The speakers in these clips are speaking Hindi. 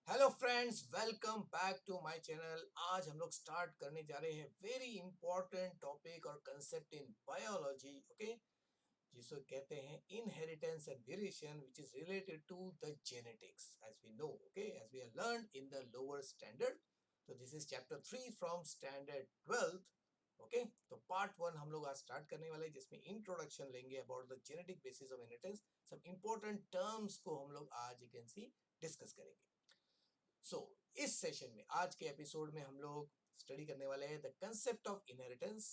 Hello friends, welcome back to my channel. आज हम लोग स्टार्ट करने जा रहे हैं वेरी इंपॉर्टेंट टॉपिक और कंसेप्ट इन बायोलॉजी, ओके, जिसको कहते हैं inheritance and variation, which is related to the genetics as we know, okay, as we have learned in the lower standard. तो this is chapter 3 from standard 12th, okay. तो पार्ट 1 हम लोग आज स्टार्ट करने वाले हैं, जिसमें इंट्रोडक्शन लेंगे about the genetic basis of inheritance. सब इंपॉर्टेंट टर्म्स को हम लोग आज यू कैन सी डिस्कस करेंगे। इस सेशन में, आज के एपिसोड में हम लोग स्टडी करने वाले हैं द कंसेप्ट ऑफ इनहेरिटेंस।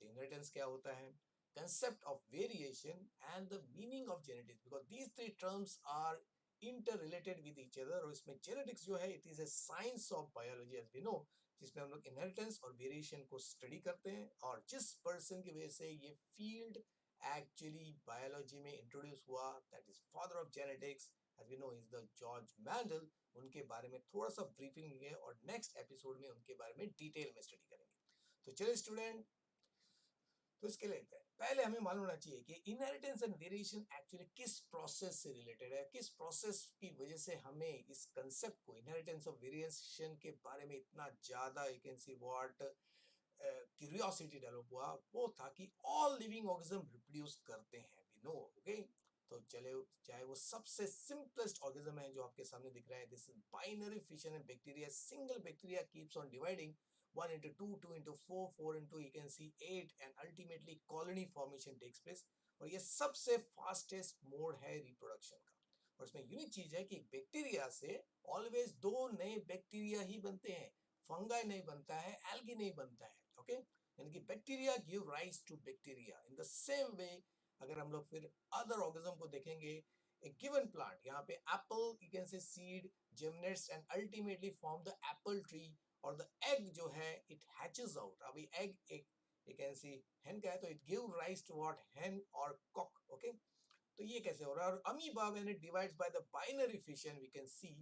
तो इनहेरिटेंस क्या होता है, concept of variation and the meaning of genetics, because these three terms are inter related with each other. और इसमें जेनेटिक्स जो है, it is a science of biology as we know, जिसमें हम लोग इनहेरिटेंस और वेरिएशन को स्टडी करते हैं। और जिस पर्सन की वजह से ये फील्ड एक्चुअली बायोलॉजी में इंट्रोड्यूस हुआ, that is father of genetics, as we know, is the George Mendel. उनके बारे में थोड़ा सा ब्रीफिंग है और नेक्स्ट एपिसोड में उनके बारे में डिटेल में स्टडी करेंगे। तो चलिए स्टूडेंट, तो इसके लिए पहले हमें मालूम होना चाहिए कि इनहेरिटेंस एंड वेरिएशन एक्चुअली किस प्रोसेस से रिलेटेड है, किस प्रोसेस की वजह से हमें इस कंसेप्ट को, इनहेरिटेंस और वेरिएशन के बारे में इतना ज्यादा you can see what curiosity develop हुआ। वो था कि ऑल लिविंग ऑर्गेनिज्म रिप्रोड्यूस करते हैं, वी नो, ओके। तो चले, चाहे वो सबसे सिंपलेस्ट ऑर्गेनिज्म है जो आपके सामने दिख रहा है, this is binary fission and bacteria. Single bacteria keeps on dividing 1 into 2, 2 into 4, 4 into you can see 8, and ultimately colony formation takes place। और ये सबसे फास्टेस्ट मोड है रिप्रोडक्शन का। और इसमें यूनिक चीज है कि बैक्टीरिया से ऑलवेज दो नए बैक्टीरिया ही बनते हैं, फंगाई नहीं बनता है, एल्गी नहीं बनता है, ओके। यानी कि bacteria give rise to bacteria in the same way. अगर हम लोग फिर अदर ऑर्गेनिज्म को देखेंगे, ए गिवन प्लांट, यहाँ पे apple you can say seed germinates and ultimately form the apple tree। और द एग जो है इट हैचेस आउट। अभी एग एक यू कैन सी हेन का है, तो it give rise to what, hen और कॉक, ओके। तो ये कैसे हो रहा है। और amoeba when it divides by the binary fission, we can see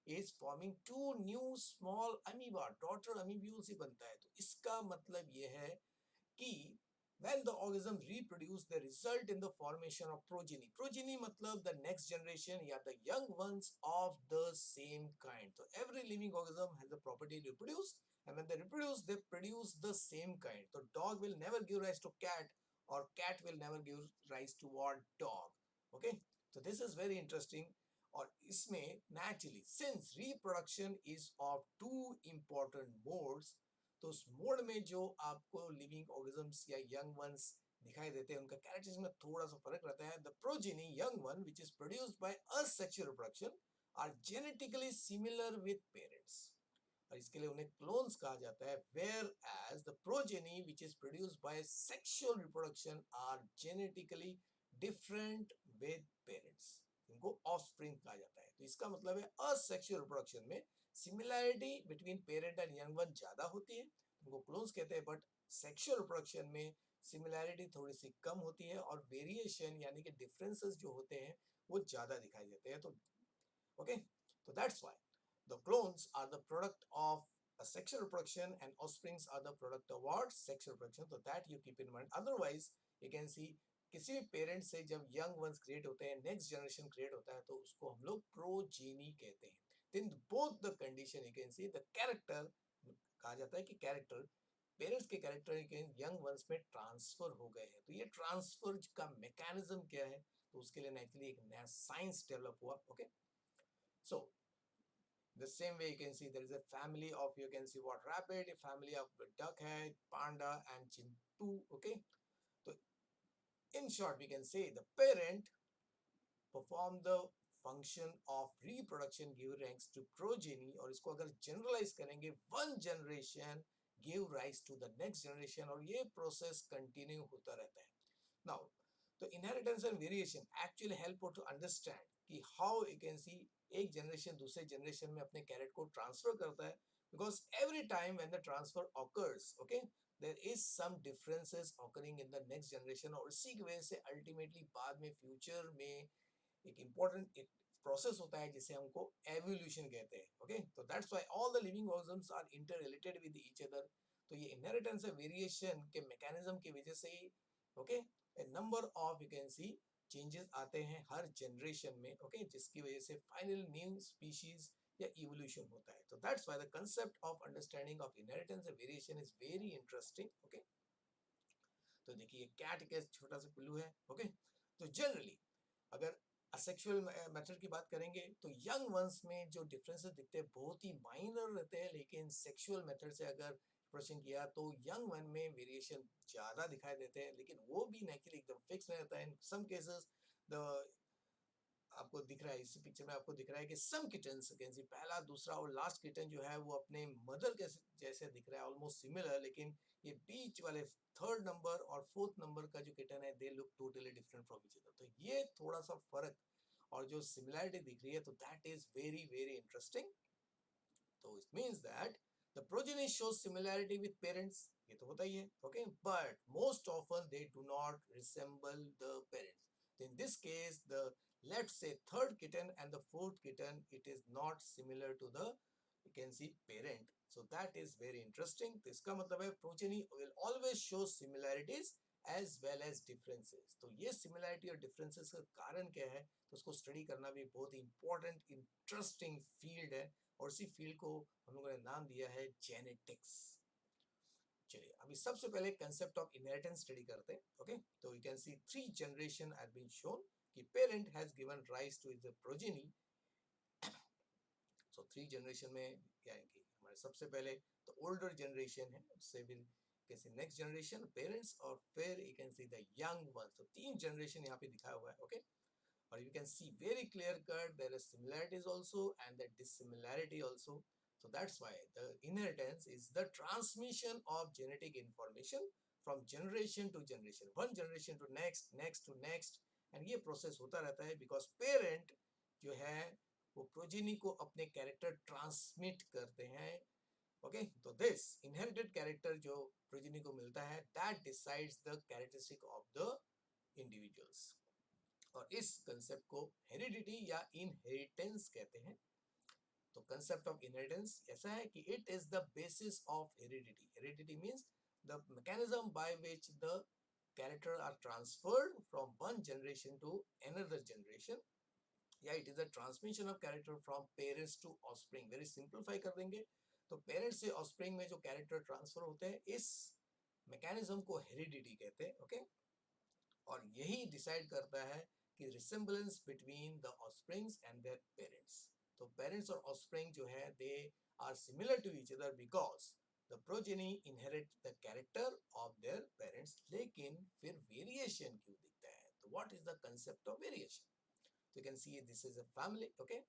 is forming two new small amoeba, daughter amoebules ही बनता है। तो इसका मतलब ये है कि when the organism reproduce, they result in the formation of progeny। progeny मतलब the next generation या the young ones of the same kind। So every living organism has the property to reproduce, and when they reproduce, they produce the same kind। So dog will never give rise to cat, or cat will never give rise to what, dog, okay। So this is very interesting। और इसमें naturally, since reproduction is of two important modes, तो उस मोड में जो आपको लिविंग ऑर्गेनिजम्स या यंग वंस दिखाई देते हैं, उनका कैरेक्टरिस्टिक्स में थोड़ा सा फर्क रहता है। The progeny young one which is produced by asexual reproduction are genetically similar with parents. और इसके लिए उन्हें क्लोन्स कहा जाता है। Whereas the progeny which is produced by sexual reproduction are genetically different with parents. इनको ऑफस्प्रिंग कहा जाता है। तो इसका मतलब है असेक्सुअल रिप्रोडक्शन में similarity between parent and young one ज्यादा होती है, उनको क्लोन्स कहते हैं। बट सेक्सुअल रिप्रोडक्शन में सिमिलैरिटी थोड़ी सी कम होती है, और वेरिएशन यानी कि डिफरेंसेस जो होते हैं वो ज्यादा दिखाई देते हैं। तो ओके, तो that's why the clones are the product of a sexual reproduction, and offsprings are the product of what, sexual reproduction। so that you keep in mind। otherwise you can see किसी भी पेरेंट से जब यंग वंस क्रिएट होते हैं, नेक्स्ट जनरेशन क्रिएट होता है, तो उसको हम लोग प्रोजेनी कहते हैं। then both the condition you can see the character, कहा जाता है कि कैरेक्टर, पेरेंट्स के कैरेक्टर यंग वंस में ट्रांसफर हो गए हैं। तो ये ट्रांसफर का मैकेनिज्म क्या है, तो उसके लिए एक्चुअली एक नया साइंस डेवलप हुआ, okay. So the same way you can see there is a family of, you can see what, rabbit, a family of duck head, panda and chimpu, okay। so in short we can say the parent perform the function of reproduction, give rise to progeny। और इसको अगर generalize करेंगे, one generation give rise to the next generation, और ये process continue होता रहता है। now तो inheritance and variation actually help to understand कि how you can see एक जनरेशन दूसरे जनरेशन में अपने कैरेक्टर को ट्रांसफर करता है। Because every time when the transfer occurs, okay, there is some differences occurring in the next generation. और इसी की वजह से अल्टीमेटली बाद में फ्यूचर में एक इम्पोर्टेंट एक प्रोसेस होता है जिसे हमको एवोल्यूशन कहते हैं, ओके। तो that's why all the living organisms are inter related with each other. तो ये इनहेरिटेंस और वेरिएशन के मैकेनिज्म की वजह से ही, okay, a number of you can see changes आते हैं हर जनरेशन में, ओके, जिसकी वजह से फाइनल न्यू स्पीशीज या इवोल्यूशन होता है। तो that's why the concept of understanding of inheritance and variation is very interesting. Okay, तो देखिए कैट का छोटा सा पिल्लू है। ओके, तो जनरली अगर असेक्सुअल मेथड की बात करेंगे तो यंग वंस में जो डिफरेंसेस दिखते हैं बहुत ही माइनर रहते हैं, लेकिन सेक्सुअल मेथड से अगर प्रश्न किया तो यंग वन में वेरिएशन ज्यादा दिखाई देते हैं, लेकिन वो भी नेचुरली एकदम फिक्स नहीं रहता है। इन सम केसेस द आपको दिख रहा है इस पिक्चर में, आपको दिख रहा है कि सम किटन्स कैन सी पहला दूसरा और लास्ट किटन जो है वो अपने मदर के जैसे दिख रहा है, ऑलमोस्ट सिमिलर, लेकिन ये बीच वाले थर्ड नंबर और फोर्थ नंबर का जो किटन है they look totally different from each other. तो ये थोड़ा सा फर्क और जो सिमिलरिटी दिख रही है तो that is very very interesting. तो it means that the progeny shows similarity with parents, ये तो होता ही है। Okay, but most often they do not resemble the parents. तो in this case the let's say third kitten and the fourth kitten, it is not similar to the, you can see, parent. So that is very interesting. तो इसका मतलब है progeny will always show similarities as well as differences. तो ये similarity और differences का कारण क्या है, तो उसको स्टडी करना भी बहुत ही इंपॉर्टेंट इंटरेस्टिंग फील्ड है, और इसी फील्ड को हम लोगों ने नाम दिया है जेनेटिक्स। चलिए अभी सबसे पहले कंसेप्ट ऑफ इनहेरिटेंस स्टडी करते हैं। ओके, तो you can see 3 generation have been shown कि parent has given rise to the progeny. So 3 generation में क्या है कि हमारे सबसे पहले तो ओल्डर जनरेशन है, उससे फिर कैसे नेक्स्ट जनरेशन पेरेंट्स, और फिर you can see the young ones. तो 3 जनरेशन यहाँ पे दिखाया हुआ है। Okay, or you can see very clear cut there are similarities also and the dissimilarity also. So that's why the inheritance is the transmission of genetic information from generation to generation, one generation to next, next to next, and ये process होता रहता है because parent जो है वो progeny को अपने character transmit करते हैं। ओके, तो this inherited character जो progeny को मिलता है that decides the characteristic of the individuals, और इस कंसेप्ट को हेरिडिटी या इनहेरिटेंस कहते हैं। तो कंसेप्ट ऑफ इनहेरिटेंस ऐसा है कि it is the basis of heredity. Heredity means the mechanism by which the character are transferred from one generation to another generation, या it is the transmission of character from parents to offspring. Very simplify कर देंगे तो पेरेंट्स से ऑफस्प्रिंग में जो कैरेक्टर ट्रांसफर होते हैं इस मैकेनिज्म को हेरिडिटी कहते हैं। ओके, और यही डिसाइड करता है कि resemblance between the offsprings and their parents. तो पेरेंट्स और ऑफस्प्रिंग जो है they are similar to each other because the progeny inherit the character of their parents, लेकिन फिर वेरिएशन क्यों दिखता है? तो what is the concept of variation? तो you can see this is a family. Okay,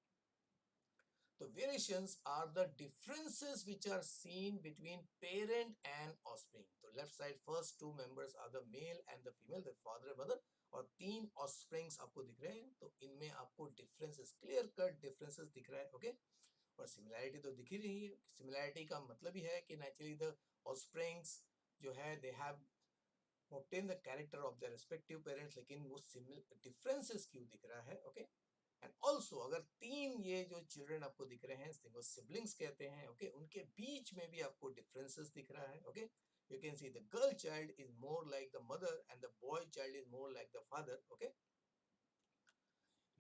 तो variations are the differences which are seen between parent and offspring. तो left side first two members are the male and the female, the father and mother, और 3 offsprings आपको दिख रहे हैं। तो इनमें आपको differences, clear cut differences दिख रहा है। ओके, और similarity तो दिख ही रही है। similarity का मतलब ही है कि naturally the offsprings जो है they have obtained the character of their respective parents, लेकिन वो differences क्यों दिख रहा है? ओके, एंड ऑल्सो अगर 3 ये जो चिल्ड्रन आपको दिख रहे हैं इनको सिबलिंग्स कहते हैं। ओके, उनके बीच में भी आपको डिफरेंसेस दिख रहा है। Okay, you can see the girl child is more like the mother and the boy child is more like the father. Okay,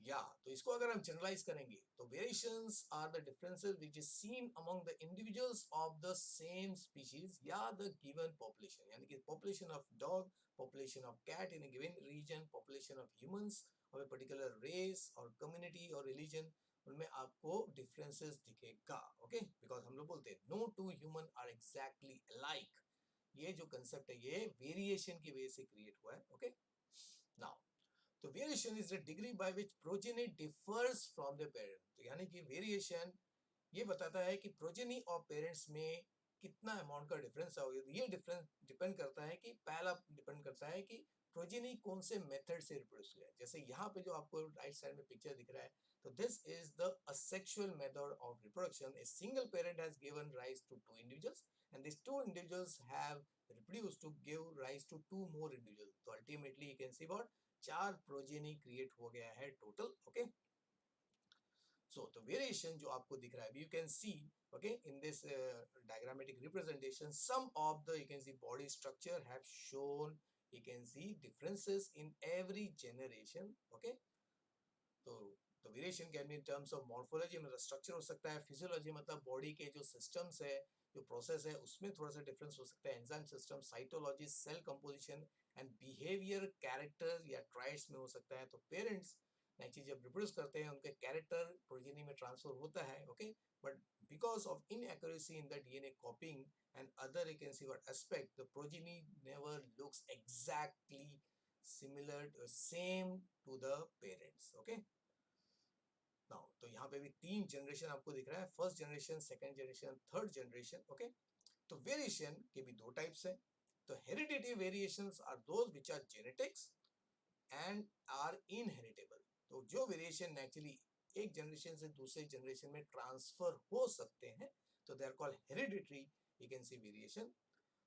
या तो इसको अगर हम जनरलाइज करेंगे तो variations are the differences which is seen among the individuals of the same species या द गिवन पॉपुलेशन, यानी कि population of dog, population of cat in a given region, population of humans और a particular race और community और religion, उनमें आपको differences दिखेगा। ओके, बिकॉज हम लोग बोलते हैं no two human are exactly alike। ये जो कंसेप्ट है ये वेरिएशन की वजह से क्रिएट हुआ है। ओके, नाउ तो variation is the degree by which progeny differs from the parent. तो यानी कि वेरिएशन ये बताता है कि प्रोजेनी और पेरेंट्स में कितना अमाउंट का डिफरेंस होगा। ये डिफरेंस डिपेंड करता है कि पहला डिपेंड करता है कि प्रोजेनी कौन से मेथड से रिप्रोड्यूस हुआ है। जैसे यहाँ पे जो आपको राइट साइड में पिक्चर दिख रहा है, तो this is the asexual method of reproduction. A single parent has given rise to 2 individuals and this 2 individuals have reproduced to give rise to 2 more individuals। तो ultimately you can see what 4 progeny create हो गया है टोटल। ओके, सो तो वेरिएशन जो आपको दिख रहा है you can C okay in this diagrammatic representation some of the you can see body structure have shown you can see differences in every generation। okay, so तो variation can be in terms of morphology, मतलब स्ट्रक्चर हो सकता है, फिजियोलॉजी मतलब बॉडी के जो सिस्टम्स है, जो प्रोसेस है, उसमें थोड़ा सा डिफरेंस हो सकता है, enzyme system, cytology, cell composition and behaviour, character या ट्राइट्स में हो सकता है। तो पेरेंट्स नई चीज जब रिप्रोड्यूस करते हैं, उनके कैरेक्टर प्रोजेनी में ट्रांसफर होता है, okay, but because of inaccuracy in the DNA कॉपिंग and other you can see what aspect, the progeny never looks exactly similar to same to the parents, okay। Now तो यहाँ पे भी 3 जनरेशन आपको दिख रहा है, first generation, second generation, third generation, okay. तो वेरिएशन के भी 2 टाइप्स हैं। तो heredity variations are those which are genetics and are inheritable. तो जो वेरिएशन एक्चुअली एक जनरेशन से दूसरे जनरेशन में ट्रांसफर हो सकते हैं, तो they are called hereditary you can see variation.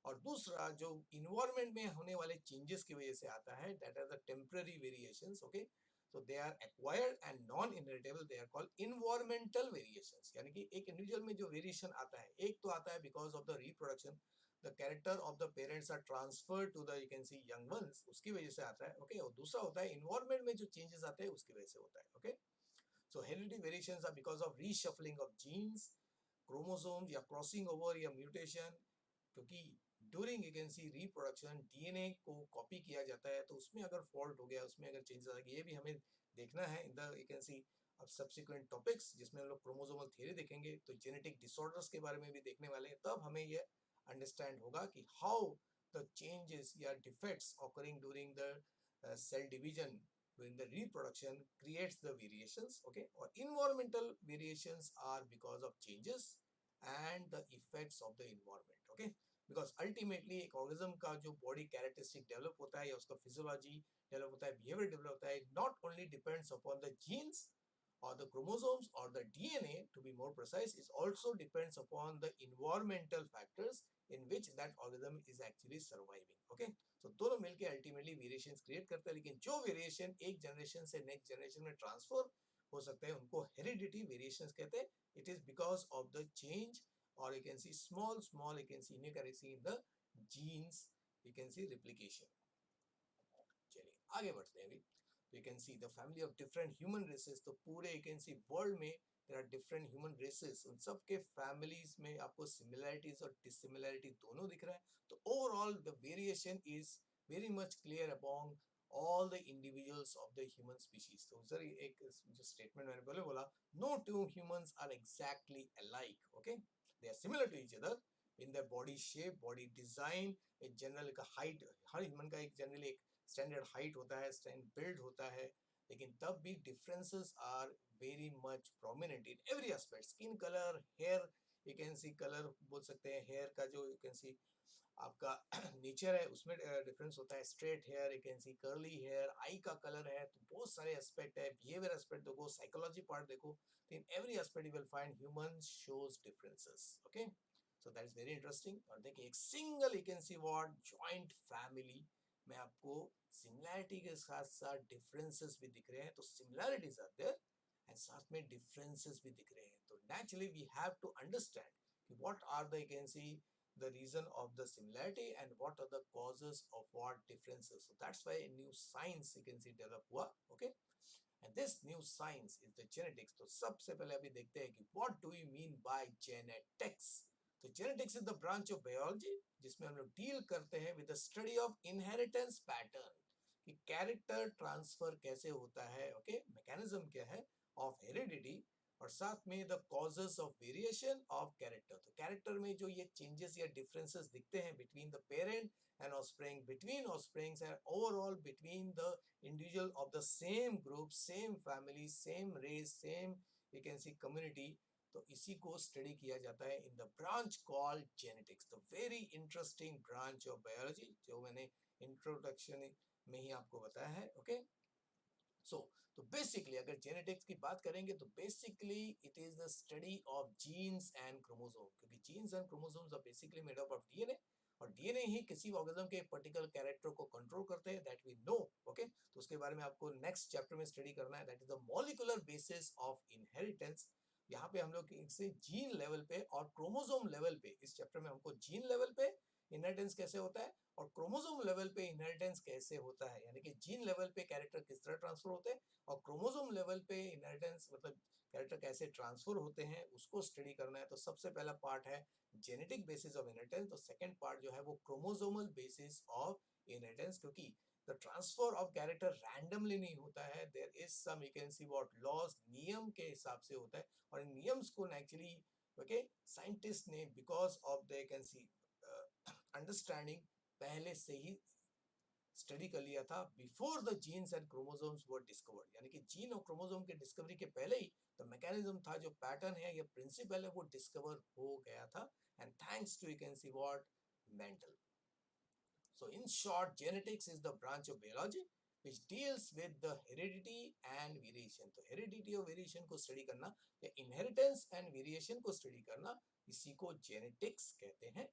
और दूसरा जो इन्वायरमेंट में होने वाले चेंजेस की वजह से आता है, that are the temporary variations, okay. so they are acquired and non inheritable, they are called environmental variations। यानी कि एक इंडिविजुअल में जो वेरिएशन आता है, एक तो आता है because of the reproduction, the character of the parents are transferred to the you can see young ones, उसकी वजह से आता है, ओके। और दूसरा होता है इन्वायरमेंट में जो चेंजेस आते हैं उसकी वजह से होता है, okay. so hereditary variations are because of reshuffling of genes, chromosomes या क्रॉसिंग ओवर या म्यूटेशन, क्योंकि during you can C reproduction DNA को कॉपी किया जाता है, तो उसमें अगर फॉल्ट हो गया, उसमें अगर चेंजेस आ गए, ये भी हमें देखना है इन द यू कैन सी अब सब्सिक्वेंट टॉपिक्स, जिसमें हम लोग क्रोमोसोमल थ्योरी देखेंगे, तो जेनेटिक डिसऑर्डर्स के बारे में भी देखने वाले हैं। तब हमें ये अंडरस्टैंड होगा कि हाउ द चेंजेस या defects occurring during the cell division during the reproduction creates the variations, okay। or environmental variations are because of changes and the effects of the environment, okay। Because ultimately एक ऑर्गेनिज्म का जो बॉडी कैरेक्टरिस्टिक डेवलप होता है या उसका फिजियोलॉजी डेवलप होता है, बिहेवियर डेवलप होता है, not only depends upon the genes or the chromosomes or the DNA, to be more precise, it also depends upon the environmental factors in which that organism is actually surviving, okay। so दोनों मिलके अल्टीमेटली वेरिएशंस क्रिएट करते हैं, लेकिन जो वेरिएशन एक जनरेशन से नेक्स्ट जनरेशन में ट्रांसफर हो सकते हैं, उनको हेरिडिटी वेरिएशंस कहते हैं। It is because of the change, or you can see small you can see inaccuracy in the genes, you can see replication। चलिए आगे बढ़ते हैं अभी। तो you can see the family of different human races, तो पूरे you can see वर्ल्ड में there are different human races, उन सब के families में आपको similarities और dissimilarity दोनों दिख रहा है। तो overall the variation is very much clear among all the individuals of the human species। तो सर एक जो स्टेटमेंट मैंने पहले बोला, no two humans are exactly alike, okay, they are similar to each other in their body shape, body design, एक जनरल का हाइट, हर ह्यूमन का एक जनरली एक स्टैंडर्ड हाइट होता है, स्टैंडर्ड बिल्ड होता है, लेकिन तब भी differences are very much prominent in every aspect. Skin colour, hair you can see colour बोल सकते हैं, हेयर का जो यू कैन सी आपका नेचर है उसमें डिफरेंस होता है, straight hair you can see, curly hair, eye का कलर है, तो बहुत सारे एस्पेक्ट है, बिहेवियर एस्पेक्ट देखो, साइकोलॉजी पार्ट देखो, तो in every aspect you will find human shows differences, okay. So that is very interesting. और देखिए एक single you can see what joint family में आपको सिमिलैरिटी के साथ साथ डिफरेंसेस भी दिख रहे हैं, तो सिमिलैरिटीज आर देयर एंड साथ में डिफरेंसेस भी दिख रहे हैं। तो naturally we have to understand कि what are the you can see the reason of the similarity and what are the causes of what differences। so that's why a new science you can see develop हुआ, okay। and this new science is the genetics। तो सबसे पहले अभी देखते हैं कि what do we mean by genetics। तो genetics is the branch of biology जिसमें हम लोग डील करते हैं with the study of inheritance pattern, कि कैरेक्टर ट्रांसफर कैसे होता है, ओके, मैकेनिज्म क्या है ऑफ हेरिडिटी, और साथ में the causes of variation of character. तो कैरेक्टर में जो ये चेंजेस या डिफरेंसेस दिखते हैं between the parent and offspring, between offsprings and overall between the individual of the same group, same family, same race, same you can see community, तो इसी को स्टडी किया जाता है in the branch called genetics. The very interesting branch of biology जो मैंने इंट्रोडक्शन में ही आपको बताया है, ओके। तो बेसिकली अगर जेनेटिक्स की बात करेंगे तो basically it is the study of genes and chromosome, क्योंकि genes and chromosomes are basically made up of DNA, और डीएनए ही किसी ऑर्गेनिज्म के पर्टिकुलर कैरेक्टर को कंट्रोल करते हैं, दैट वी नो, ओके। तो उसके बारे में आपको नेक्स्ट चैप्टर में स्टडी करना है, that is the molecular basis of inheritance. यहाँ पे हम लोग इसे जीन लेवल पे और क्रोमोसोम लेवल पे, इस चैप्टर में हमको जीन लेवल पे इनहेरिटेंस कैसे होता है और क्रोमोसोम लेवल पे इनहेरिटेंस कैसे होता है, यानी कि जीन लेवल पे कैरेक्टर किस तरह ट्रांसफर होते हैं और क्रोमोसोम लेवल पे इनहेरिटेंस मतलब कैरेक्टर कैसे ट्रांसफर होते हैं, उसको स्टडी करना है। तो सबसे पहला पार्ट है जेनेटिक बेसिस ऑफ इनहेरिटेंस, तो सेकंड पार्ट जो है वो क्रोमोसोमल बेसिस ऑफ इनहेरिटेंस, क्योंकि the transfer of character randomly नहीं होता है, there is some you can see what laws नियम के हिसाब से होता है और इन नियम्स को एक्चुअली ओके साइंटिस्ट ने because of the you can see understanding पहले से ही स्टडी कर लिया था before the genes and chromosomes were discovered, यानी कि जीन और क्रोमोसोम के डिस्कवरी के पहले ही तो मैकेनिज्म था, जो पैटर्न है या प्रिंसिपल है वो डिस्कवर हो गया था and thanks to you can see what Mendel. So in short, genetics is the branch of biology which deals with the heredity and variation. तो heredity और variation को study करना या inheritance and variation को study करना, इसी को genetics कहते हैं।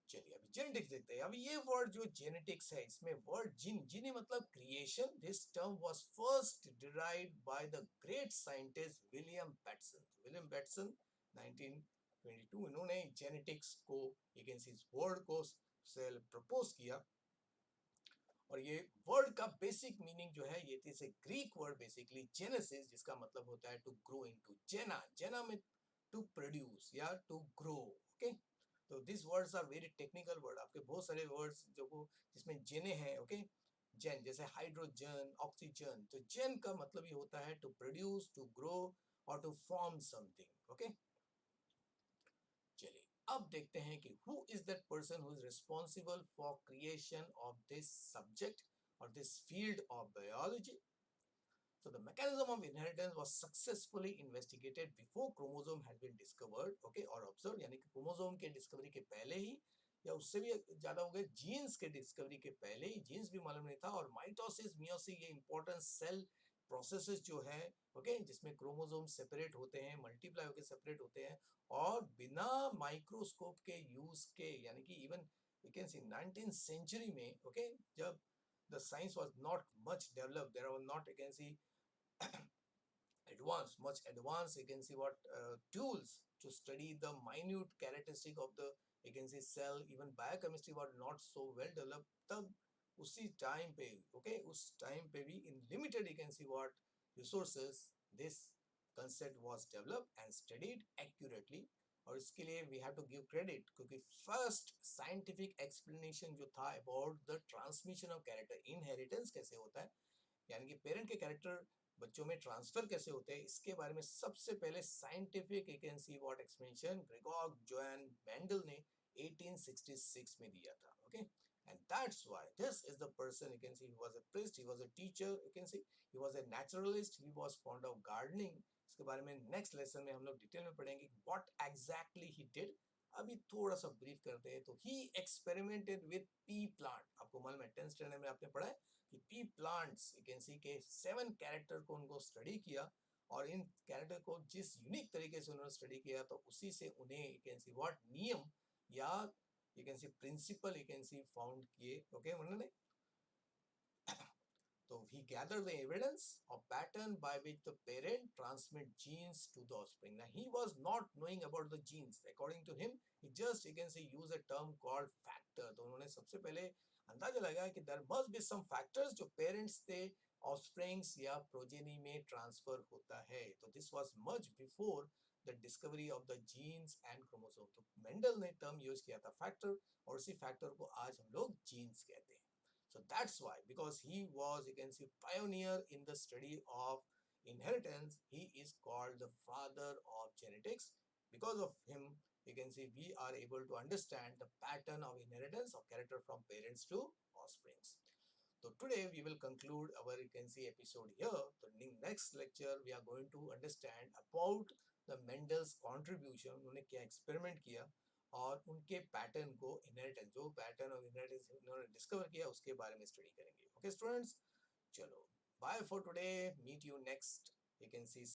चलिए अभी जेनेटिक्स देखते हैं। अभी ये वर्ड जो जेनेटिक्स है, इसमें वर्ड जिनी मतलब creation. This term was first derived by the great scientist William Bateson. William Bateson 1922 इन्होंने जेनेटिक्स को यू कैन सी इस वर्ड को सेल प्रपोज किया और ये वर्ड का बेसिक मीनिंग जो है ये थी ग्रीक वर्ड बेसिकली जेनेसिस, जिसका मतलब होता है टू ग्रो इनटू, जेना जेना में टू प्रोड्यूस या टू ग्रो। ओके, तो this words are very technical word, आपके बहुत सारे वर्ड्स जो को जिसमें जेने हैं। ओके, जेन जैसे हाइड्रोजन, ऑक्सीजन, तो जेन का मतलब ये होता है टू प्रोड्यूस, टू ग्रो और टू फॉर्म समथिंग। ओके, चलिए अब देखते हैं कि who is that person who is responsible for creation of this subject और this field of biology. So the mechanism of inheritance was successfully investigated before chromosome had been discovered, okay, और observed, यानी कि क्रोमोसोम के डिस्कवरी के पहले ही या उससे भी ज्यादा हो गए जीन्स के डिस्कवरी के पहले ही, जीन्स भी मालूम नहीं था। और माइटोसिस मियोसिस ये इंपॉर्टेंट सेल प्रोसेसेस जो है ओके, जिसमें क्रोमोसोम सेपरेट होते हैं, मल्टीप्लाई होकर सेपरेट होते हैं और बिना माइक्रोस्कोप के यूज के, यानी कि even you can see 19th century में ओके, जब the science was not much developed, there were not you can see advanced, much advanced you can see what tools to study the minute characteristic of the you can see cell, even biochemistry was not so well developed। तब उसी टाइम पे ओके, उस टाइम पे भी in limited you can see what resources this concept was developed and studied accurately। और इसके लिए we have to give credit क्योंकि first scientific explanation जो था about the transmission of character, inheritance कैसे होता है, यानी कि पेरेंट के कैरेक्टर बच्चों में ट्रांसफर कैसे होते हैं, इसके बारे में सबसे पहले scientific you can see what explanation Gregor Johan Mendel ने 1866 में दिया था। Okay, and that's why this is the person you can see, he was a priest, he was a teacher, you can see he was a naturalist, he was fond of gardening। इसके बारे में नेक्स्ट लेसन में हम लोग डिटेल में पढ़ेंगे व्हाट एग्जैक्टली ही डिड। अभी थोड़ा सा ब्रीफ करते हैं। तो ही एक्सपेरिमेंटेड विद पी प्लांट, आपको मालूम है 10th स्टैंडर्ड में आपने पढ़ा है कि पी प्लांट्स यू कैन सी के 7 कैरेक्टर को उनको स्टडी किया और इन कैरेक्टर को जिस यूनिक तरीके से उन्होंने स्टडी किया तो उसी से उन्हें यू कैन सी व्हाट नियम या you can see principle you can see found किए। ओके, उन्होंने so he gathered the evidence of pattern by which the parent transmit genes to the offspring। Now he was not knowing about the genes, according to him he just you can say use a term called factor। तो उन्होंने सबसे पहले अंदाजा लगाया कि there must be some factors जो parents से offsprings या progeny में transfer होता है। तो this was much before the discovery of the genes and chromosome। तो मेंडल ने term use किया था factor और उसी factor को आज हम लोग genes कहते हैं। So that's why, because he was you can see pioneer in the study of inheritance, he is called the father of genetics। Because of him you can see we are able to understand the pattern of inheritance of character from parents to offsprings। So today we will conclude our you can see episode here। So in next lecture we are going to understand about the Mendel's contribution, उन्होंने क्या experiment किया और उनके पैटर्न को इनहेरिटेंस, जो पैटर्न ऑफ इनहेरिटेंस उन्होंने डिस्कवर किया उसके बारे में स्टडी करेंगे। ओके स्टूडेंट्स, चलो bye for today, meet you next you can C